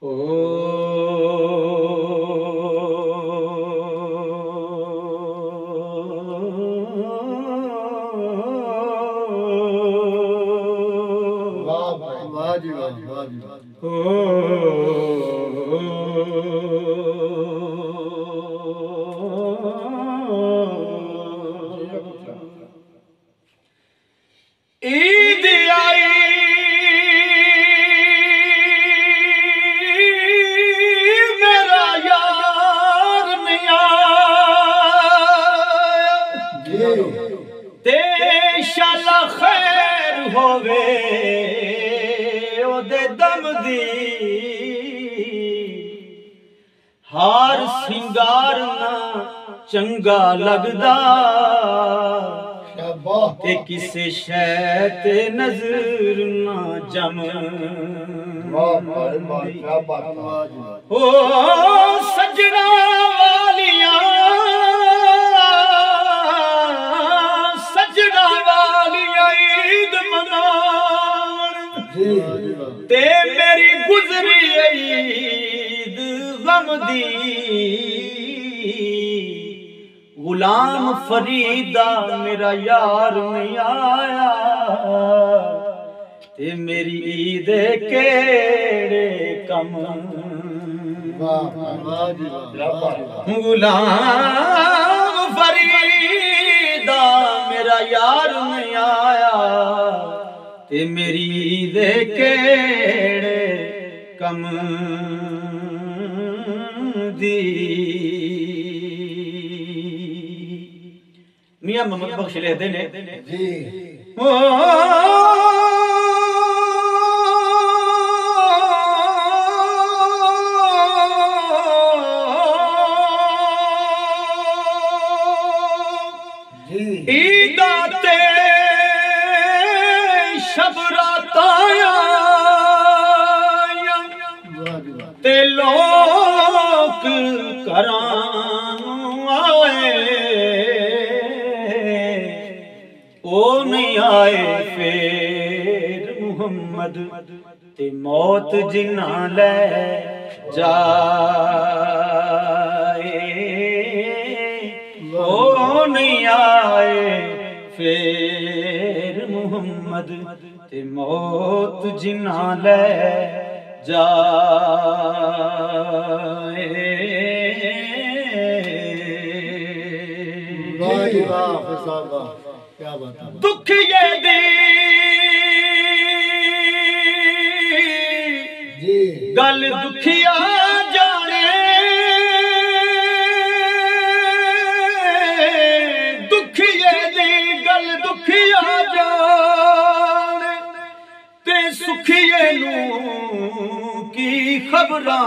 ओ वाह जी वाह, वाह जी वाह। ईद आई मेरा यार नहीं आया ते शाला खैर होवे ओदे दम दी हार सिंगार ना चंगा लगदा ते किसे शै ते नजर ना जम ओ सजना वालियां ईद मनावन ते मेरी गुजरी ईद गम दी गुलाम फरीदा मेरा यार नहीं आया ते मेरी ईद केड़े कम गुलाम फरीदा मेरा यार नहीं आया ते मेरी ईद केड़े कम दी। मियां मोहम्मद बख्श लिखते ने जी ईदा ते शब रातां ते लोक करां आए ओ नहीं आए फिर मुहम्मद ते मौत जिन्ना ले जाए ओ नहीं आए फिर मुहम्मद ते मौत जिन्ना ले जाए। क्या बात है। दुख ये दी गल दुखिया जाने दुख ये दी गल दुखिया जाने ते सुखिए नू की खबरां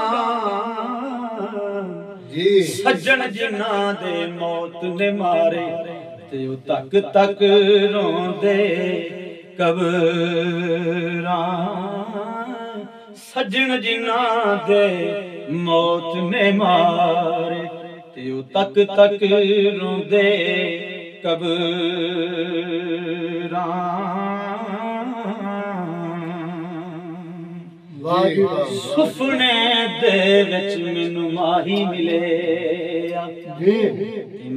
सज्जन जिन्ना दे मौत ने मारे ते तक तक रोंदे कबरां सज्जन जिन्ना दे मौत ने मारे ते तक तक रोंदे कबरां। सुपने दे विच मैनू माही मिले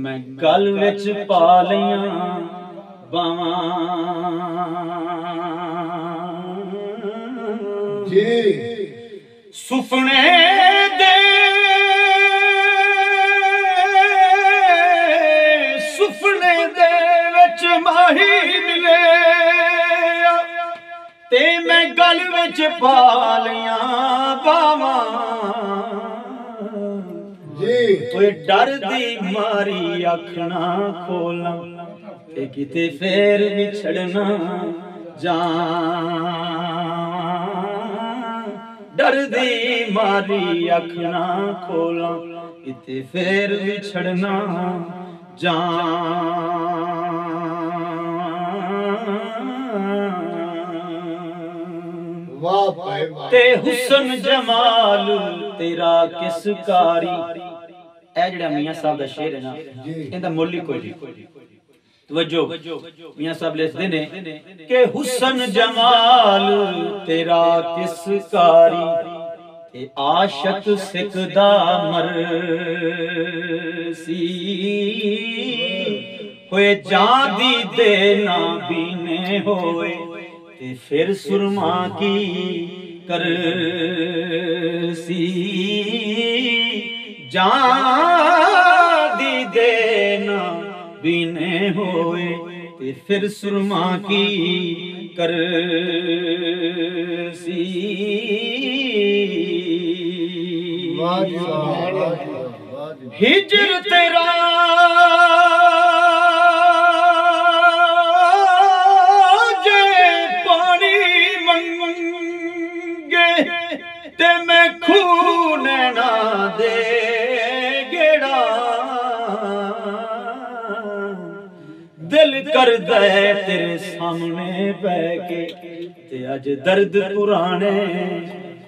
मैं गल विच पा लियां बावां सुपने दे विच माही मिले ते मैं गल विच पा लियां बावां कोई डर दी मारी आखना खोलना ते किते फेर विछड़ना जान डर दी मारी आखना खोलना किते फेर विछड़ना जान ते हुस्न जमाल तेरा किस कारी ए जेड़ा मियां साहब दा शेर है ना इंदा मुल ही कोई नहीं। तवज्जो मियां साहब लिखदे ने कि हुस्न जमाल तेरा किस कारी आशक सिकदा मरसी होए जादी दे ना बीने होए ते फिर सुरमा की करसी जादी दे ना बीने होए ते फिर सुरमा की करसी हिजर तेरा जे पानी मंगे ते मैं खून ना दे गेड़ा दिल कर दे तेरे सामने बैके ते अज दर्द पुराने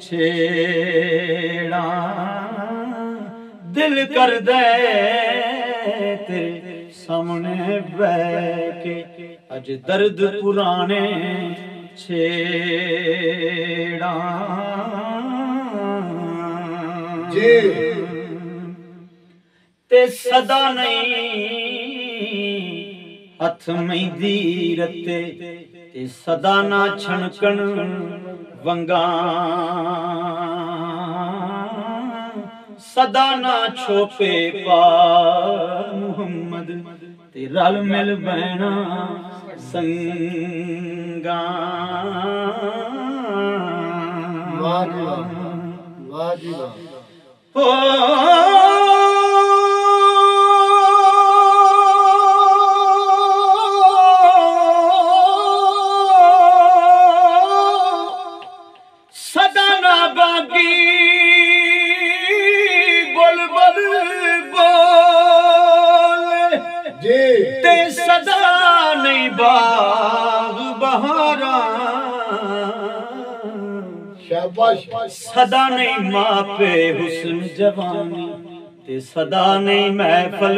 छेड़ा दिल कर दे तेरे सामने बैके अज दर्द पुराने छेड़ा ते सदा नहीं हथ मेंदी रते ते सदा ना छणकण वंगा सदा ना छोपे पा मुहम्मद ते रल मिल बैना संगा हो सदा ना बागी बोल ते सदा नहीं बाग बहारा शाबाश सदा नहीं मापे हुस्न जवानी ते सदा नहीं महफल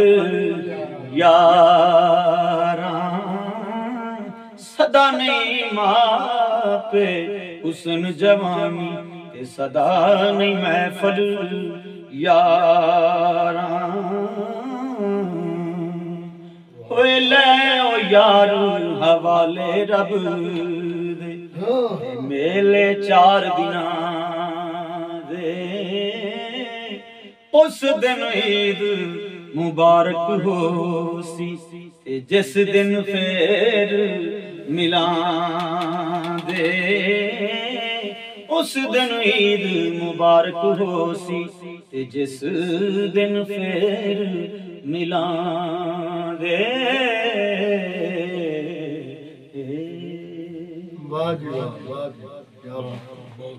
यारा सदा नहीं मापे हुस्न जवानी ते सदा नहीं महफल यारा होए ले ओ यार हवाले रब दे मेले 4 दिना दे उस दिन ईद मुबारक हो सी ते जिस दिन फिर मिला दे उस दिन ईद मुबारक हो सी ते जिस दिन फिर मिला दे वाह जी वाह।